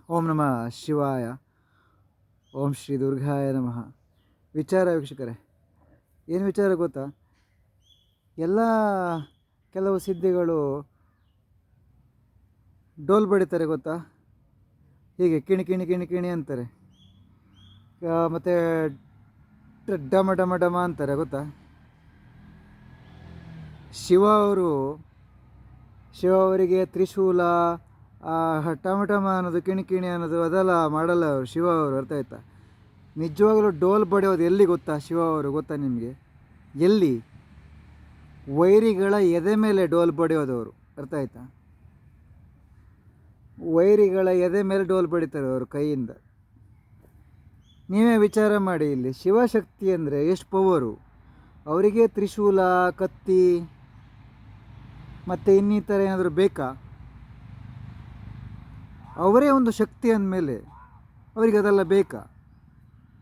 ಓಂ ನಮಃ ಶಿವಾಯ. ಓಂ ಶ್ರೀ ದುರ್ಗಾಯ ನಮಃ. ವಿಚಾರ ವೀಕ್ಷಕರೇ, ಏನು ವಿಚಾರ ಗೊತ್ತಾ? ಎಲ್ಲ ಕೆಲವು ಸಿದ್ಧಿಗಳು ಡೋಲ್ ಬಡಿತಾರೆ ಗೊತ್ತಾ? ಹೀಗೆ ಕಿಣಿ ಕಿಣಿ ಕಿಣಿ ಕಿಣಿ ಅಂತಾರೆ, ಮತ್ತು ಡಮ ಡಮ ಡಮ ಅಂತಾರೆ ಗೊತ್ತಾ? ಶಿವ ಅವರಿಗೆ ತ್ರಿಶೂಲ, ಟಮ ಟಮ ಅನ್ನೋದು, ಕಿಣಿ ಕಿಣಿ ಅನ್ನೋದು ಅದೆಲ್ಲ ಮಾಡಲ್ಲ ಅವರು. ಶಿವ ಅವರು, ಅರ್ಥ ಆಯ್ತಾ? ನಿಜವಾಗಲೂ ಡೋಲ್ ಬಡಿಯೋದು ಎಲ್ಲಿ ಗೊತ್ತಾ? ಶಿವ ಅವರು ಗೊತ್ತಾ ನಿಮಗೆ? ಎಲ್ಲಿ? ವೈರಿಗಳ ಎದೆ ಮೇಲೆ ಡೋಲ್ ಬಡಿಯೋದವರು, ಅರ್ಥ ಆಯ್ತಾ? ವೈರಿಗಳ ಎದೆ ಮೇಲೆ ಡೋಲ್ ಬಡಿತಾರೆ ಅವರು ಕೈಯಿಂದ. ನೀವೇ ವಿಚಾರ ಮಾಡಿ, ಇಲ್ಲಿ ಶಿವಶಕ್ತಿ ಅಂದರೆ ಎಷ್ಟು ಪವರು. ಅವರಿಗೆ ತ್ರಿಶೂಲ, ಕತ್ತಿ ಮತ್ತು ಇನ್ನಿತರ ಏನಾದರೂ ಬೇಕಾ? ಅವರೇ ಒಂದು ಶಕ್ತಿ ಅಂದಮೇಲೆ ಅವರಿಗೆ ಅದೆಲ್ಲ ಬೇಕಾ?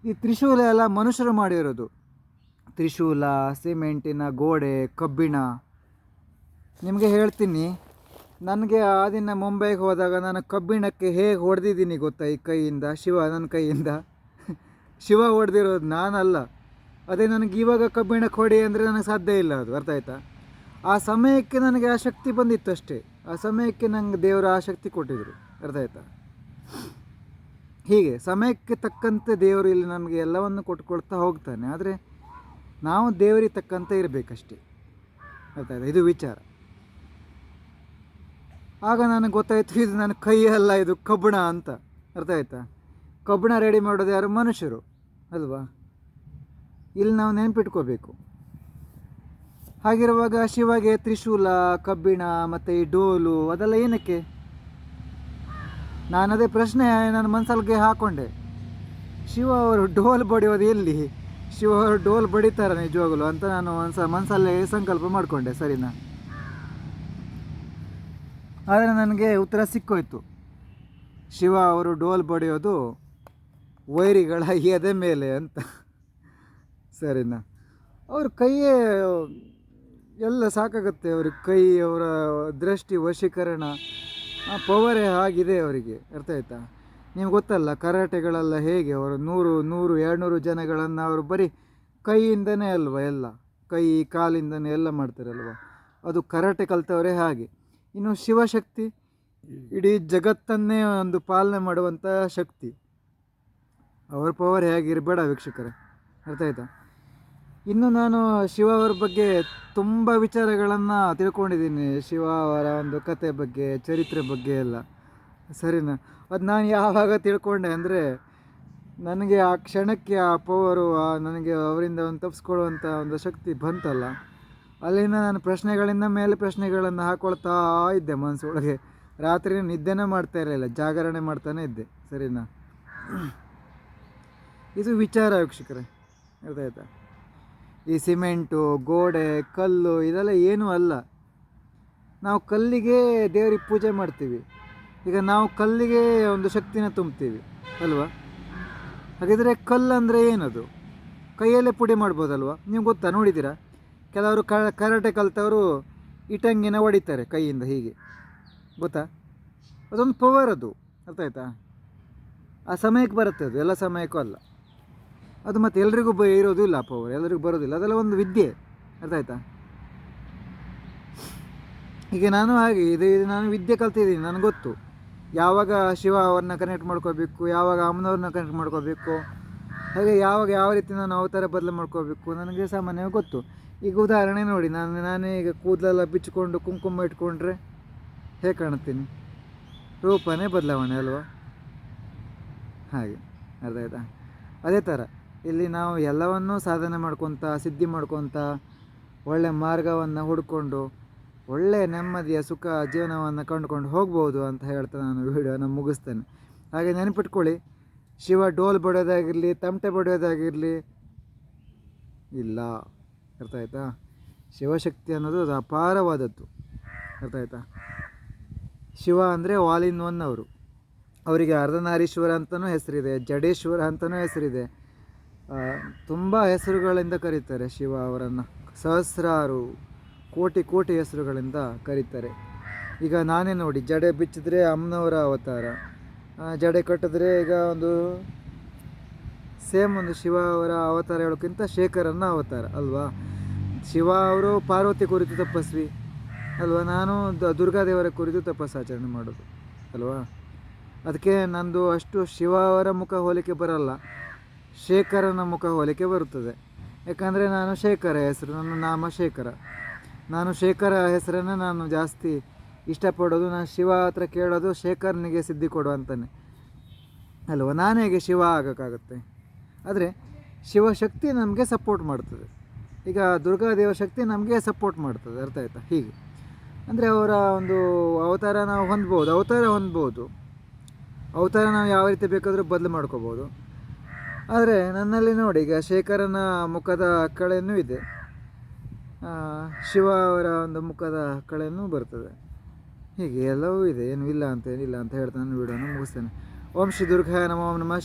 ಈ ತ್ರಿಶೂಲ ಎಲ್ಲ ಮನುಷ್ಯರು ಮಾಡಿರೋದು. ತ್ರಿಶೂಲ, ಸಿಮೆಂಟಿನ ಗೋಡೆ, ಕಬ್ಬಿಣ. ನಿಮಗೆ ಹೇಳ್ತೀನಿ, ನನಗೆ ಆ ದಿನ ಮುಂಬೈಗೆ ಹೋದಾಗ ನಾನು ಕಬ್ಬಿಣಕ್ಕೆ ಹೇಗೆ ಹೊಡೆದಿದ್ದೀನಿ ಗೊತ್ತಾ? ಈ ಕೈಯಿಂದ, ನನ್ನ ಕೈಯಿಂದ ಶಿವ ಹೊಡೆದಿರೋದು, ನಾನಲ್ಲ. ಅದೇ ನನಗೆ ಇವಾಗ ಕಬ್ಬಿಣಕ್ಕೆ ಹೊಡಿ ಅಂದರೆ ನನಗೆ ಸಾಧ್ಯ ಇಲ್ಲ ಅದು, ಅರ್ಥ ಆಯ್ತಾ? ಆ ಸಮಯಕ್ಕೆ ನನಗೆ ಆ ಶಕ್ತಿ ಬಂದಿತ್ತು ಅಷ್ಟೇ. ಆ ಸಮಯಕ್ಕೆ ನಂಗೆ ದೇವರು ಆ ಶಕ್ತಿ ಕೊಟ್ಟಿದ್ರು, ಅರ್ಥ ಆಯ್ತಾ? ಹೀಗೆ ಸಮಯಕ್ಕೆ ತಕ್ಕಂತೆ ದೇವರು ಇಲ್ಲಿ ನಮಗೆ ಎಲ್ಲವನ್ನು ಕೊಟ್ಕೊಳ್ತಾ ಹೋಗ್ತಾನೆ. ಆದರೆ ನಾವು ದೇವರಿಗೆ ತಕ್ಕಂತೆ ಇರಬೇಕಷ್ಟೇ, ಅರ್ಥ ಆಯ್ತಾ? ಇದು ವಿಚಾರ. ಆಗ ನನಗೆ ಗೊತ್ತಾಯಿತು, ಇದು ನನ್ನ ಕೈ ಅಲ್ಲ, ಇದು ಕಬ್ಬಣ ಅಂತ, ಅರ್ಥ ಆಯ್ತಾ? ಕಬ್ಬಣ ರೆಡಿ ಮಾಡೋದು ಯಾರು? ಮನುಷ್ಯರು ಅಲ್ವಾ? ಇಲ್ಲಿ ನಾವು ನೆನಪಿಟ್ಕೋಬೇಕು. ಹಾಗಿರುವಾಗ ಶಿವಗೆ ತ್ರಿಶೂಲ, ಕಬ್ಬಿಣ ಮತ್ತು ಈ ಡೋಲು ಅದೆಲ್ಲ ಏನಕ್ಕೆ? ನಾನು ಅದೇ ಪ್ರಶ್ನೆ ನನ್ನ ಮನಸ್ಸಲ್ಲಿಗೆ ಹಾಕ್ಕೊಂಡೆ. ಶಿವ ಅವರು ಡೋಲ್ ಬಡಿಯೋದು ಎಲ್ಲಿ? ಶಿವ ಅವರು ಡೋಲ್ ಬಡಿತಾರೆ ನಿಜವಾಗಲು ಅಂತ ನಾನು ಮನಸ್ಸಲ್ಲೇ ಸಂಕಲ್ಪ ಮಾಡಿಕೊಂಡೆ, ಸರಿನಾ? ಆದರೆ ನನಗೆ ಉತ್ತರ ಸಿಕ್ಕೋಯ್ತು. ಶಿವ ಅವರು ಡೋಲ್ ಬಡಿಯೋದು ವೈರಿಗಳ ಎದೆ ಮೇಲೆ ಅಂತ, ಸರಿನಾ? ಅವ್ರ ಕೈಯೇ ಎಲ್ಲ ಸಾಕಾಗುತ್ತೆ. ಅವ್ರಿಗೆ ಕೈ, ಅವರ ದೃಷ್ಟಿ, ವಶೀಕರಣ, ಆ ಪವರೇ ಆಗಿದೆ ಅವರಿಗೆ, ಅರ್ಥ ಆಯ್ತಾ? ನಿಮ್ಗೆ ಗೊತ್ತಲ್ಲ ಕರಾಟೆಗಳೆಲ್ಲ ಹೇಗೆ, ಅವರು 100-200 ಜನಗಳನ್ನು ಅವರು ಬರೀ ಕೈಯಿಂದನೇ ಅಲ್ವ, ಎಲ್ಲ ಕೈ ಕಾಲಿಂದನೇ ಎಲ್ಲ ಮಾಡ್ತಾರಲ್ವ. ಅದು ಕರಾಟೆ ಕಲ್ತವರೇ ಹಾಗೆ. ಇನ್ನು ಶಿವಶಕ್ತಿ ಇಡೀ ಜಗತ್ತನ್ನೇ ಒಂದು ಪಾಲನೆ ಮಾಡುವಂಥ ಶಕ್ತಿ. ಅವ್ರ ಪವರ್ ಹೇಗಿರಬೇಡ ವೀಕ್ಷಕರೇ, ಅರ್ಥ ಆಯ್ತಾ? ಇನ್ನು ನಾನು ಶಿವ ಅವರ ಬಗ್ಗೆ ತುಂಬ ವಿಚಾರಗಳನ್ನು ತಿಳ್ಕೊಂಡಿದ್ದೀನಿ. ಶಿವ ಅವರ ಒಂದು ಕತೆ ಬಗ್ಗೆ, ಚರಿತ್ರೆ ಬಗ್ಗೆ ಎಲ್ಲ, ಸರಿನಾ? ಅದು ನಾನು ಯಾವಾಗ ತಿಳ್ಕೊಂಡೆ ಅಂದರೆ, ನನಗೆ ಆ ಕ್ಷಣಕ್ಕೆ ಆ ಪವರು, ನನಗೆ ಅವರಿಂದ ಒಂದು ತಪ್ಪಿಸ್ಕೊಳ್ಳುವಂಥ ಒಂದು ಶಕ್ತಿ ಬಂತಲ್ಲ, ಅಲ್ಲಿಂದ ನಾನು ಪ್ರಶ್ನೆಗಳಿಂದ ಮೇಲೆ ಪ್ರಶ್ನೆಗಳನ್ನು ಹಾಕ್ಕೊಳ್ತಾ ಇದ್ದೆ ಮನಸ್ಸೊಳಗೆ. ರಾತ್ರಿ ನಿದ್ದೆನೇ ಮಾಡ್ತಾ ಇರಲಿಲ್ಲ, ಜಾಗರಣೆ ಮಾಡ್ತಾನೆ ಇದ್ದೆ, ಸರಿನಾ? ಇದು ವಿಚಾರ ವೀಕ್ಷಕರೇ, ಅರ್ಥ ಆಯ್ತಾ? ಈ ಸಿಮೆಂಟು, ಗೋಡೆ, ಕಲ್ಲು ಇದೆಲ್ಲ ಏನೂ ಅಲ್ಲ. ನಾವು ಕಲ್ಲಿಗೆ ದೇವರಿಗೆ ಪೂಜೆ ಮಾಡ್ತೀವಿ. ಈಗ ನಾವು ಕಲ್ಲಿಗೆ ಒಂದು ಶಕ್ತಿನ ತುಂಬ್ತೀವಿ ಅಲ್ವಾ? ಹಾಗಿದ್ರೆ ಕಲ್ಲು ಅಂದರೆ ಏನದು? ಕೈಯಲ್ಲೇ ಪುಡಿ ಮಾಡ್ಬೋದಲ್ವ? ನೀವು ಗೊತ್ತಾ, ನೋಡಿದ್ದೀರಾ? ಕೆಲವರು ಕರಾಟೆ ಕಲ್ತವರು ಇಟಂಗಿನ ಹೊಡಿತಾರೆ ಕೈಯಿಂದ, ಹೀಗೆ, ಗೊತ್ತಾ? ಅದೊಂದು ಪವರ್ ಅದು, ಅರ್ಥ ಆಯ್ತಾ? ಆ ಸಮಯಕ್ಕೆ ಬರುತ್ತೆ ಅದು, ಎಲ್ಲ ಸಮಯಕ್ಕೂ ಅಲ್ಲ ಅದು. ಮತ್ತು ಎಲ್ರಿಗೂ ಇರೋದು ಇಲ್ಲ ಪವರ್, ಎಲ್ಲರಿಗೂ ಬರೋದಿಲ್ಲ. ಅದೆಲ್ಲ ಒಂದು ವಿದ್ಯೆ, ಅರ್ಥ ಆಯ್ತಾ? ಈಗ ನಾನು ಹಾಗೆ ಇದು ನಾನು ವಿದ್ಯೆ ಕಲ್ತಿದ್ದೀನಿ. ನನಗೆ ಗೊತ್ತು ಯಾವಾಗ ಶಿವ ಅವ್ರನ್ನ ಕನೆಕ್ಟ್ ಮಾಡ್ಕೋಬೇಕು, ಯಾವಾಗ ಅಮ್ಮನವ್ರನ್ನ ಕನೆಕ್ಟ್ ಮಾಡ್ಕೋಬೇಕು, ಹಾಗೆ ಯಾವಾಗ ಯಾವ ರೀತಿ ನಾನು ಅವತಾರ ಬದಲು ಮಾಡ್ಕೋಬೇಕು, ನನಗೆ ಸಾಮಾನ್ಯವಾಗಿ ಗೊತ್ತು. ಈಗ ಉದಾಹರಣೆ ನೋಡಿ, ನಾನೇ ಈಗ ಕೂದಲೆಲ್ಲ ಬಿಚ್ಚಿಕೊಂಡು ಕುಂಕುಮ ಇಟ್ಕೊಂಡ್ರೆ ಹೇಗೆ ಕಾಣುತ್ತೀನಿ? ರೂಪನೇ ಬದಲಾವಣೆ ಅಲ್ವಾ? ಹಾಗೆ, ಅರ್ಥ ಆಯ್ತಾ? ಅದೇ ಥರ ಇಲ್ಲಿ ನಾವು ಎಲ್ಲವನ್ನೂ ಸಾಧನೆ ಮಾಡ್ಕೊತ, ಸಿದ್ಧಿ ಮಾಡ್ಕೊತ, ಒಳ್ಳೆಯ ಮಾರ್ಗವನ್ನು ಹುಡ್ಕೊಂಡು ಒಳ್ಳೆಯ ನೆಮ್ಮದಿಯ ಸುಖ ಜೀವನವನ್ನು ಕಂಡುಕೊಂಡು ಹೋಗ್ಬೋದು ಅಂತ ಹೇಳ್ತಾ ನಾನು ವಿಡಿಯೋನ ಮುಗಿಸ್ತೇನೆ. ಹಾಗೆ ನೆನಪಿಟ್ಕೊಳ್ಳಿ, ಶಿವ ಡೋಲ್ ಬಡಿಯೋದಾಗಿರಲಿ, ತಮಟೆ ಬಡಿಯೋದಾಗಿರಲಿ ಇಲ್ಲ, ಅರ್ಥ ಆಯ್ತಾ? ಶಿವಶಕ್ತಿ ಅನ್ನೋದು ಅದು ಅಪಾರವಾದದ್ದು, ಅರ್ಥ ಆಯ್ತಾ? ಶಿವ ಅಂದರೆ ಆಲ್ ಇನ್ ಒನ್ ಅವರು. ಅವರಿಗೆ ಅರ್ಧನಾರೀಶ್ವರ ಅಂತಲೂ ಹೆಸರಿದೆ, ಜಡೇಶ್ವರ ಅಂತಲೂ ಹೆಸರಿದೆ. ತುಂಬ ಹೆಸರುಗಳಿಂದ ಕರೀತಾರೆ ಶಿವ ಅವರನ್ನು. ಸಹಸ್ರಾರು, ಕೋಟಿ ಹೆಸರುಗಳಿಂದ ಕರೀತಾರೆ. ಈಗ ನಾನೇ ನೋಡಿ, ಜಡೆ ಬಿಚ್ಚಿದ್ರೆ ಅಮ್ಮನವರ ಅವತಾರ, ಜಡೆ ಕಟ್ಟಿದ್ರೆ ಈಗ ಒಂದು ಸೇಮ್ ಒಂದು ಶಿವ ಅವರ ಅವತಾರ ಹೇಳೋಕ್ಕಿಂತ ಶೇಖರನ ಅವತಾರ ಅಲ್ವಾ. ಶಿವ ಅವರು ಪಾರ್ವತಿ ಕುರಿತು ತಪಸ್ವಿ ಅಲ್ವಾ, ನಾನು ದುರ್ಗಾದೇವರ ಕುರಿತು ತಪಸ್ಸಾಚರಣೆ ಮಾಡೋದು ಅಲ್ವಾ. ಅದಕ್ಕೆ ನಂದು ಅಷ್ಟು ಶಿವ ಅವರ ಮುಖ ಹೋಲಿಕೆ ಬರಲ್ಲ, ಶೇಖರನ ಮುಖ ಹೋಲಿಕೆ ಬರುತ್ತದೆ. ಯಾಕಂದರೆ ನಾನು ಶೇಖರ ಹೆಸರು, ನನ್ನ ನಾಮ ಶೇಖರ. ನಾನು ಶೇಖರ ಹೆಸರನ್ನು ನಾನು ಜಾಸ್ತಿ ಇಷ್ಟಪಡೋದು. ನಾನು ಶಿವ ಹತ್ರ ಕೇಳೋದು ಶೇಖರನಿಗೆ ಸಿದ್ಧಿ ಕೊಡು ಅಂತಾನೆ ಅಲ್ವ. ನಾನು ಹೇಗೆ ಶಿವ ಆಗೋಕ್ಕಾಗುತ್ತೆ. ಆದರೆ ಶಿವಶಕ್ತಿ ನಮಗೆ ಸಪೋರ್ಟ್ ಮಾಡ್ತದೆ. ಈಗ ದುರ್ಗಾದೇವ ಶಕ್ತಿ ನಮಗೆ ಸಪೋರ್ಟ್ ಮಾಡ್ತದೆ, ಅರ್ಥ ಆಯ್ತಾ. ಹೀಗೆ ಅಂದರೆ ಅವರ ಒಂದು ಅವತಾರ ನಾವು ಹೊಂದ್ಬೋದು, ಅವತಾರ ನಾವು ಯಾವ ರೀತಿ ಬೇಕಾದರೂ ಬದಲು ಮಾಡ್ಕೋಬೋದು. ಆದರೆ ನನ್ನಲ್ಲಿ ನೋಡಿ, ಈಗ ಶೇಖರನ ಮುಖದ ಕಳೆಯೂ ಇದೆ, ಶಿವ ಅವರ ಒಂದು ಮುಖದ ಕಳೆಯೂ ಬರ್ತದೆ. ಹೀಗೆ ಎಲ್ಲವೂ ಇದೆ, ಏನು ಇಲ್ಲ ಅಂತ ಏನಿಲ್ಲ ಅಂತ ಹೇಳ್ತಾ ನಾನು ವಿಡಿಯೋನ ಮುಗಿಸ್ತೇನೆ. ಓಂ ಶ್ರೀ ದುರ್ಗಾಯ ನಮೋ ನಮಃ.